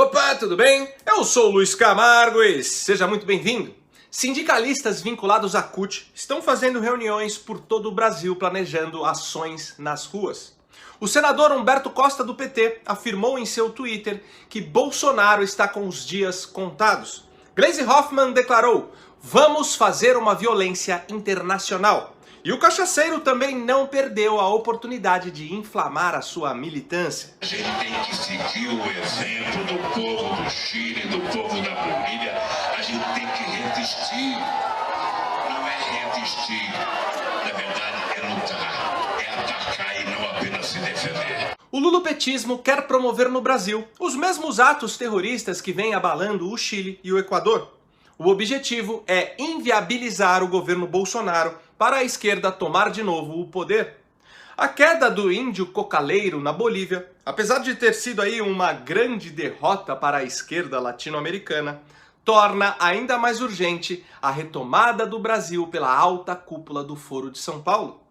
Opa, tudo bem? Eu sou o Luiz Camargo e seja muito bem-vindo. Sindicalistas vinculados à CUT estão fazendo reuniões por todo o Brasil planejando ações nas ruas. O senador Humberto Costa do PT afirmou em seu Twitter que Bolsonaro está com os dias contados. Gleisi Hoffmann declarou: "Vamos fazer uma violência internacional." E o cachaceiro também não perdeu a oportunidade de inflamar a sua militância. A gente tem que seguir o exemplo do povo do Chile, do povo da Bolívia. A gente tem que resistir. Não é resistir. Na verdade, é lutar. É atacar e não apenas se defender. O lulopetismo quer promover no Brasil os mesmos atos terroristas que vêm abalando o Chile e o Equador. O objetivo é inviabilizar o governo Bolsonaro para a esquerda tomar de novo o poder. A queda do índio cocaleiro na Bolívia, apesar de ter sido aí uma grande derrota para a esquerda latino-americana, torna ainda mais urgente a retomada do Brasil pela alta cúpula do Foro de São Paulo.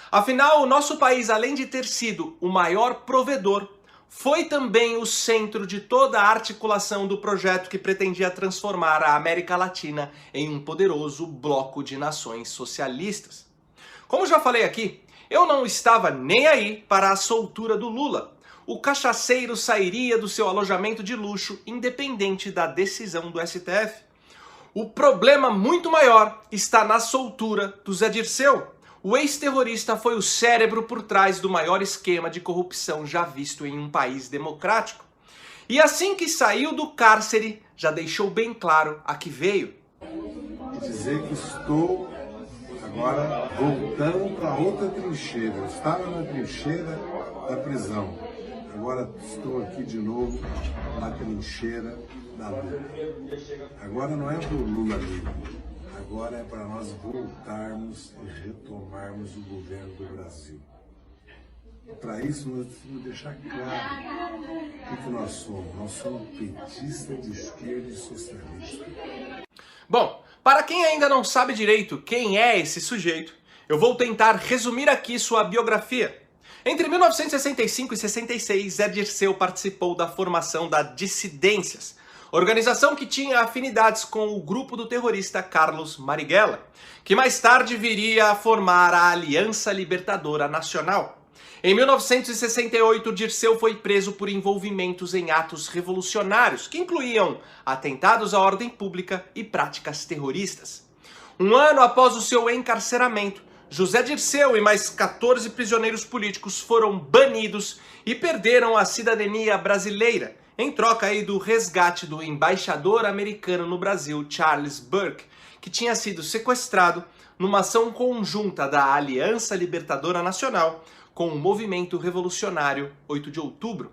Afinal, o nosso país, além de ter sido o maior provedor, foi também o centro de toda a articulação do projeto que pretendia transformar a América Latina em um poderoso bloco de nações socialistas. Como já falei aqui, eu não estava nem aí para a soltura do Lula. O cachaceiro sairia do seu alojamento de luxo independente da decisão do STF. O problema muito maior está na soltura do Zé Dirceu. O ex-terrorista foi o cérebro por trás do maior esquema de corrupção já visto em um país democrático. E assim que saiu do cárcere, já deixou bem claro a que veio. Dizer que estou agora voltando para outra trincheira. Eu estava na trincheira da prisão. Agora estou aqui de novo na trincheira da luta. Agora não é para o Lula livre. Agora é para nós voltarmos e retomarmos o governo do Brasil. Para isso, nós precisamos deixar claro o que nós somos. Nós somos petistas de esquerda e socialista. Bom, para quem ainda não sabe direito quem é esse sujeito, eu vou tentar resumir aqui sua biografia. Entre 1965 e 66, Zé Dirceu participou da formação da Dissidências, organização que tinha afinidades com o grupo do terrorista Carlos Marighella, que mais tarde viria a formar a Aliança Libertadora Nacional. Em 1968, Dirceu foi preso por envolvimentos em atos revolucionários, que incluíam atentados à ordem pública e práticas terroristas. Um ano após o seu encarceramento, José Dirceu e mais 14 prisioneiros políticos foram banidos e perderam a cidadania brasileira, em troca aí do resgate do embaixador americano no Brasil, Charles Burke, que tinha sido sequestrado numa ação conjunta da Aliança Libertadora Nacional com o movimento revolucionário 8 de outubro.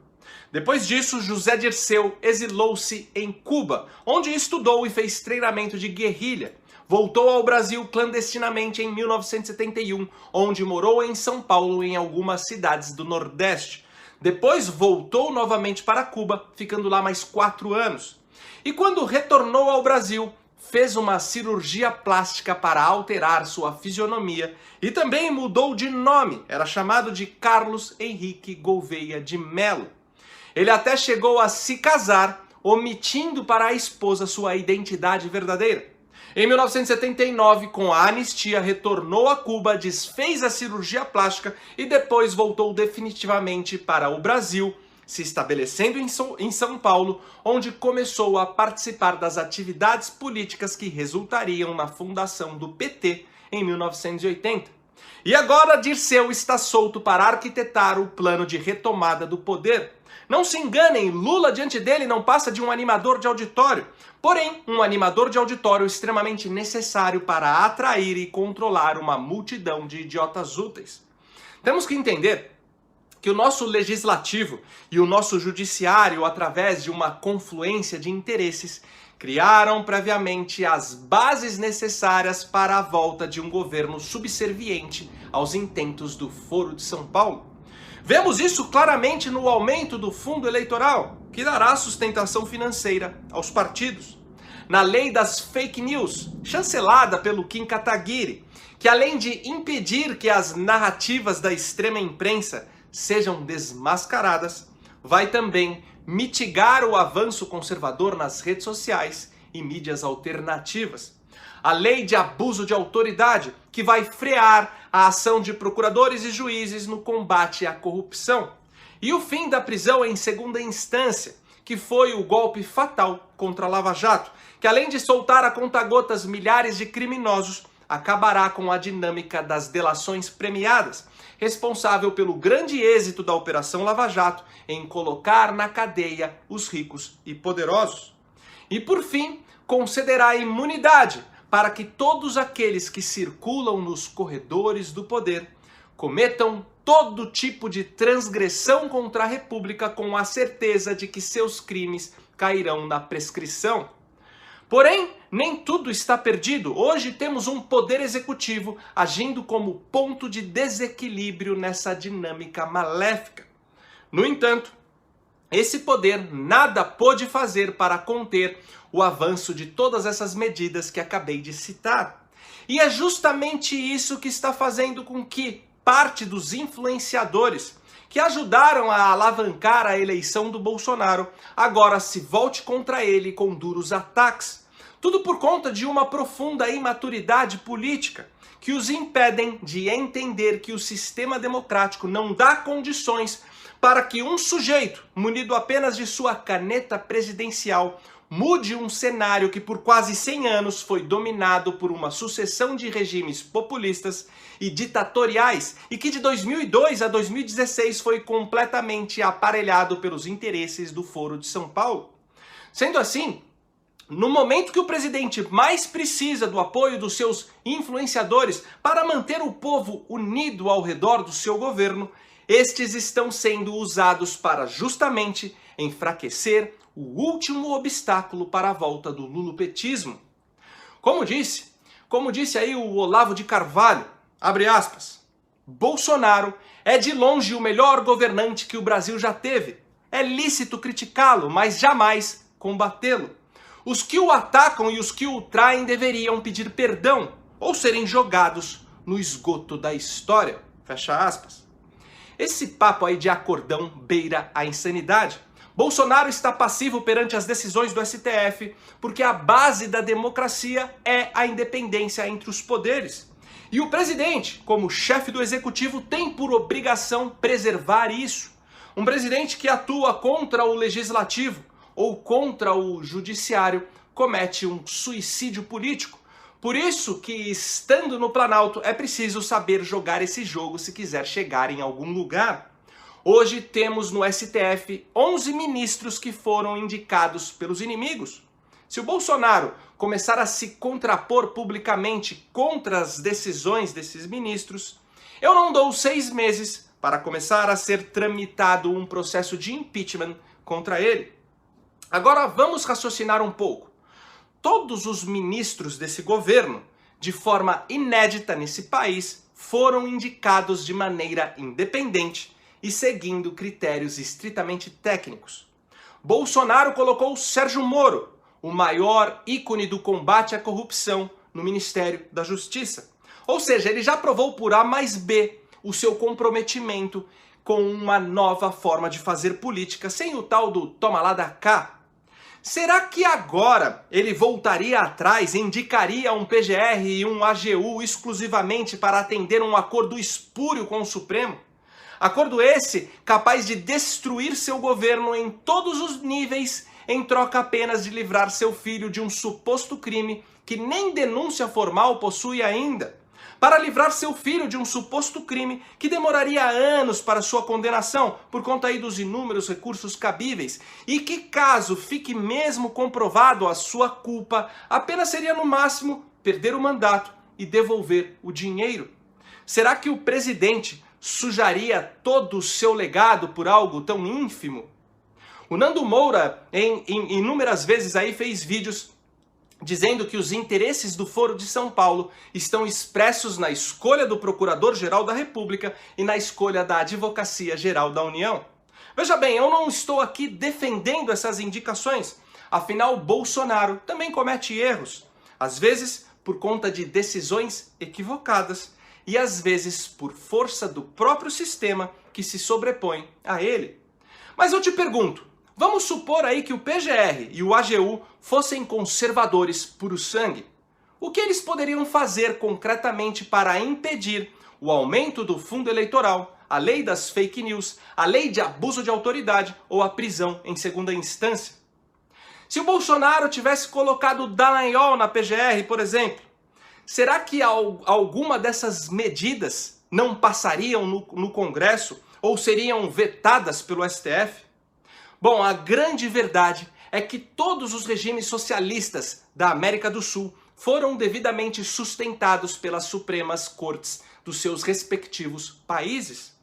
Depois disso, José Dirceu exilou-se em Cuba, onde estudou e fez treinamento de guerrilha. Voltou ao Brasil clandestinamente em 1971, onde morou em São Paulo e em algumas cidades do Nordeste. Depois voltou novamente para Cuba, ficando lá mais 4 anos. E quando retornou ao Brasil, fez uma cirurgia plástica para alterar sua fisionomia e também mudou de nome. Era chamado de Carlos Henrique Gouveia de Mello. Ele até chegou a se casar, omitindo para a esposa sua identidade verdadeira. Em 1979, com a anistia, retornou a Cuba, desfez a cirurgia plástica e depois voltou definitivamente para o Brasil, se estabelecendo em São Paulo, onde começou a participar das atividades políticas que resultariam na fundação do PT em 1980. E agora Dirceu está solto para arquitetar o plano de retomada do poder. Não se enganem, Lula diante dele não passa de um animador de auditório. Porém, um animador de auditório extremamente necessário para atrair e controlar uma multidão de idiotas úteis. Temos que entender que o nosso legislativo e o nosso judiciário, através de uma confluência de interesses, criaram previamente as bases necessárias para a volta de um governo subserviente aos intentos do Foro de São Paulo. Vemos isso claramente no aumento do fundo eleitoral, que dará sustentação financeira aos partidos. Na lei das fake news, chancelada pelo Kim Kataguiri, que além de impedir que as narrativas da extrema imprensa sejam desmascaradas, vai também mitigar o avanço conservador nas redes sociais e mídias alternativas. A lei de abuso de autoridade, que vai frear a ação de procuradores e juízes no combate à corrupção. E o fim da prisão em segunda instância, que foi o golpe fatal contra a Lava Jato, que além de soltar a conta-gotas milhares de criminosos, acabará com a dinâmica das delações premiadas, responsável pelo grande êxito da Operação Lava Jato em colocar na cadeia os ricos e poderosos. E por fim, concederá imunidade para que todos aqueles que circulam nos corredores do poder cometam todo tipo de transgressão contra a República com a certeza de que seus crimes cairão na prescrição. Porém, nem tudo está perdido. Hoje temos um poder executivo agindo como ponto de desequilíbrio nessa dinâmica maléfica. No entanto, esse poder nada pôde fazer para conter o avanço de todas essas medidas que acabei de citar. E é justamente isso que está fazendo com que parte dos influenciadores que ajudaram a alavancar a eleição do Bolsonaro agora se volte contra ele com duros ataques. Tudo por conta de uma profunda imaturidade política que os impedem de entender que o sistema democrático não dá condições para que um sujeito, munido apenas de sua caneta presidencial, mude um cenário que por quase 100 anos foi dominado por uma sucessão de regimes populistas e ditatoriais e que de 2002 a 2016 foi completamente aparelhado pelos interesses do Foro de São Paulo. Sendo assim, no momento que o presidente mais precisa do apoio dos seus influenciadores para manter o povo unido ao redor do seu governo, estes estão sendo usados para justamente enfraquecer o último obstáculo para a volta do lulopetismo. Como disse aí o Olavo de Carvalho, abre aspas, Bolsonaro é de longe o melhor governante que o Brasil já teve. É lícito criticá-lo, mas jamais combatê-lo. Os que o atacam e os que o traem deveriam pedir perdão ou serem jogados no esgoto da história. Fecha aspas. Esse papo aí de acordão beira a insanidade. Bolsonaro está passivo perante as decisões do STF porque a base da democracia é a independência entre os poderes. E o presidente, como chefe do executivo, tem por obrigação preservar isso. Um presidente que atua contra o legislativo ou contra o judiciário comete um suicídio político. Por isso que, estando no Planalto, é preciso saber jogar esse jogo se quiser chegar em algum lugar. Hoje temos no STF 11 ministros que foram indicados pelos inimigos. Se o Bolsonaro começar a se contrapor publicamente contra as decisões desses ministros, eu não dou 6 meses para começar a ser tramitado um processo de impeachment contra ele. Agora vamos raciocinar um pouco. Todos os ministros desse governo, de forma inédita nesse país, foram indicados de maneira independente e seguindo critérios estritamente técnicos. Bolsonaro colocou Sérgio Moro, o maior ícone do combate à corrupção, no Ministério da Justiça. Ou seja, ele já provou por A mais B o seu comprometimento com uma nova forma de fazer política, sem o tal do toma lá da cá. Será que agora ele voltaria atrás e indicaria um PGR e um AGU exclusivamente para atender um acordo espúrio com o Supremo? Acordo esse capaz de destruir seu governo em todos os níveis em troca apenas de livrar seu filho de um suposto crime que nem denúncia formal possui ainda. Para livrar seu filho de um suposto crime que demoraria anos para sua condenação por conta aí dos inúmeros recursos cabíveis e que, caso fique mesmo comprovado a sua culpa, apenas seria no máximo perder o mandato e devolver o dinheiro. Será que o presidente sujaria todo o seu legado por algo tão ínfimo? O Nando Moura, inúmeras vezes aí, fez vídeos dizendo que os interesses do Foro de São Paulo estão expressos na escolha do Procurador-Geral da República e na escolha da Advocacia Geral da União. Veja bem, eu não estou aqui defendendo essas indicações, afinal Bolsonaro também comete erros, às vezes por conta de decisões equivocadas e às vezes por força do próprio sistema que se sobrepõe a ele. Mas eu te pergunto, Vamos supor aí que o PGR e o AGU fossem conservadores puro sangue. O que eles poderiam fazer concretamente para impedir o aumento do fundo eleitoral, a lei das fake news, a lei de abuso de autoridade ou a prisão em segunda instância? Se o Bolsonaro tivesse colocado Dallagnol na PGR, por exemplo, será que alguma dessas medidas não passariam no Congresso ou seriam vetadas pelo STF? Bom, a grande verdade é que todos os regimes socialistas da América do Sul foram devidamente sustentados pelas Supremas Cortes dos seus respectivos países.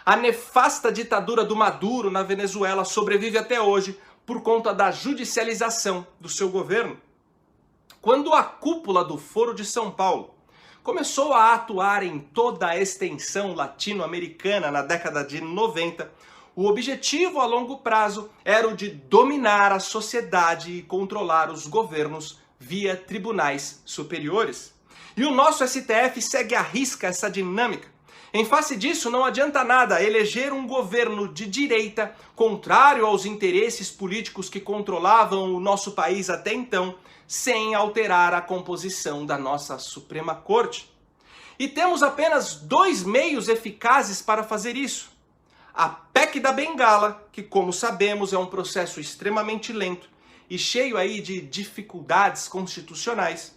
A nefasta ditadura do Maduro na Venezuela sobrevive até hoje por conta da judicialização do seu governo. Quando a cúpula do Foro de São Paulo começou a atuar em toda a extensão latino-americana na década de 90, o objetivo a longo prazo era o de dominar a sociedade e controlar os governos via tribunais superiores. E o nosso STF segue à risca essa dinâmica. Em face disso, não adianta nada eleger um governo de direita contrário aos interesses políticos que controlavam o nosso país até então, sem alterar a composição da nossa Suprema Corte. E temos apenas 2 meios eficazes para fazer isso. A PEC da Bengala, que como sabemos é um processo extremamente lento e cheio aí de dificuldades constitucionais,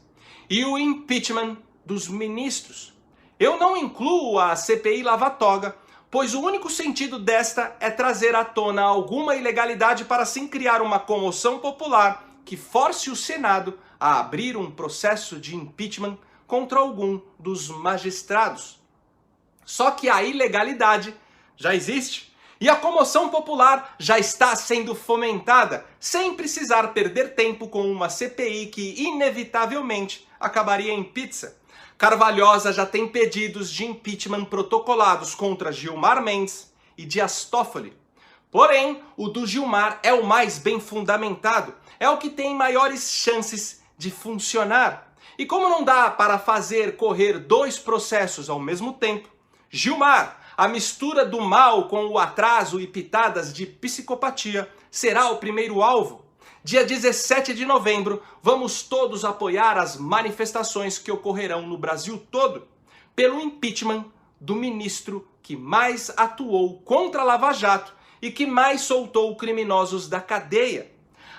e o impeachment dos ministros. Eu não incluo a CPI Lava-Toga, pois o único sentido desta é trazer à tona alguma ilegalidade para assim criar uma comoção popular que force o Senado a abrir um processo de impeachment contra algum dos magistrados. Só que a ilegalidade já existe e a comoção popular já está sendo fomentada, sem precisar perder tempo com uma CPI que inevitavelmente acabaria em pizza. Carvalhosa já tem pedidos de impeachment protocolados contra Gilmar Mendes e Dias Toffoli. Porém, o do Gilmar é o mais bem fundamentado, é o que tem maiores chances de funcionar. E como não dá para fazer correr 2 processos ao mesmo tempo, Gilmar, a mistura do mal com o atraso e pitadas de psicopatia, será o primeiro alvo. Dia 17 de novembro, vamos todos apoiar as manifestações que ocorrerão no Brasil todo pelo impeachment do ministro que mais atuou contra a Lava Jato e que mais soltou criminosos da cadeia.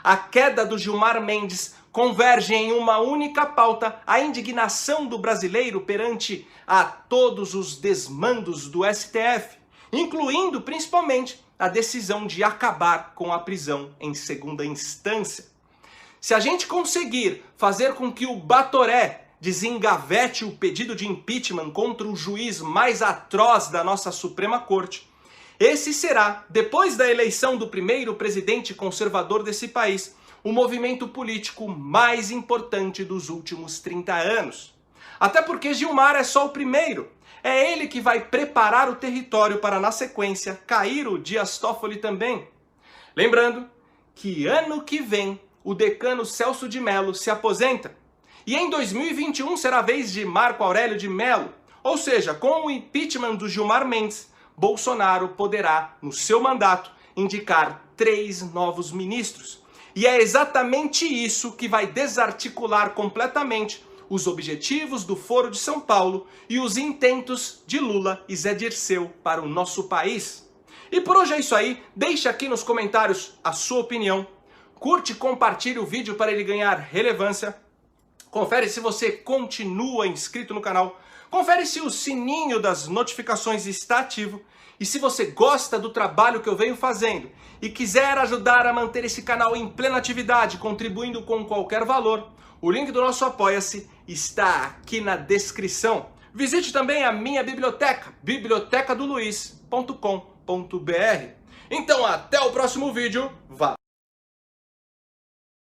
A queda do Gilmar Mendes converge em uma única pauta: a indignação do brasileiro perante a todos os desmandos do STF, incluindo principalmente a decisão de acabar com a prisão em segunda instância. Se a gente conseguir fazer com que o Batoré desengavete o pedido de impeachment contra o juiz mais atroz da nossa Suprema Corte, esse será, depois da eleição do primeiro presidente conservador desse país, o movimento político mais importante dos últimos 30 anos. Até porque Gilmar é só o primeiro. É ele que vai preparar o território para, na sequência, cair o Dias Toffoli também. Lembrando que ano que vem o decano Celso de Mello se aposenta. E em 2021 será a vez de Marco Aurélio de Mello. Ou seja, com o impeachment do Gilmar Mendes, Bolsonaro poderá, no seu mandato, indicar 3 novos ministros. E é exatamente isso que vai desarticular completamente os objetivos do Foro de São Paulo e os intentos de Lula e Zé Dirceu para o nosso país. E por hoje é isso aí. Deixa aqui nos comentários a sua opinião. Curte e compartilhe o vídeo para ele ganhar relevância. Confere se você continua inscrito no canal. Confere se o sininho das notificações está ativo. E se você gosta do trabalho que eu venho fazendo e quiser ajudar a manter esse canal em plena atividade, contribuindo com qualquer valor, o link do nosso Apoia-se está aqui na descrição. Visite também a minha biblioteca, bibliotecadoluiz.com.br. Então até o próximo vídeo. Valeu!